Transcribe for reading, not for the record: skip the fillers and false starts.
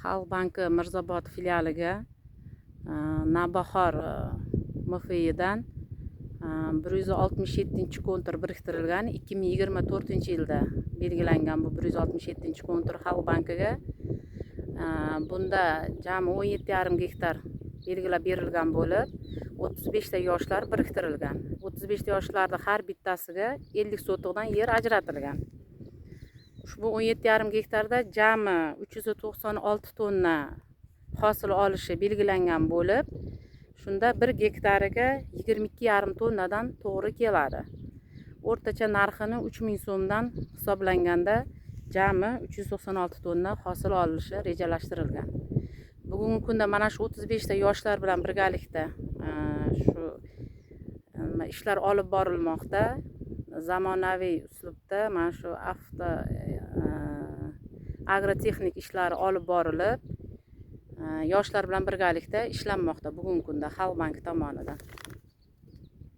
Xalq banki Mirzobod filialiga Navbahor MFIdan 167-kontur biriktirilgan 2024-yilda belgilangan bu 167-kontur Xalq bankiga bunda jami 17,5 gektar belgilab berilgan bo'lib 35 ta yoshlar biriktirilgan. 35 ta yoshlarda har bittasiga 50 sotiqdan yer ajratilgan. Ushbu 17,5 gektarda jami 396 tonna hosil olishi belgilangan bo'lib, shunda 1 gektariga 22,5 tonnadan to'g'ri keladi. O'rtacha narxini 3000 so'mdan hisoblanganda jami 396 tonna hosil olishi rejalashtirilgan. Bugungi kunda mana shu 35 ta yoshlar bilan birgalikda shu ishlar olib borilmoqda. Zamonaviy uslubda mana shu agrotexnik ishlar olib borilib, yoshlar bilan birgalikda ishlanmoqda bugungi kunda Xalq banki tomonidan.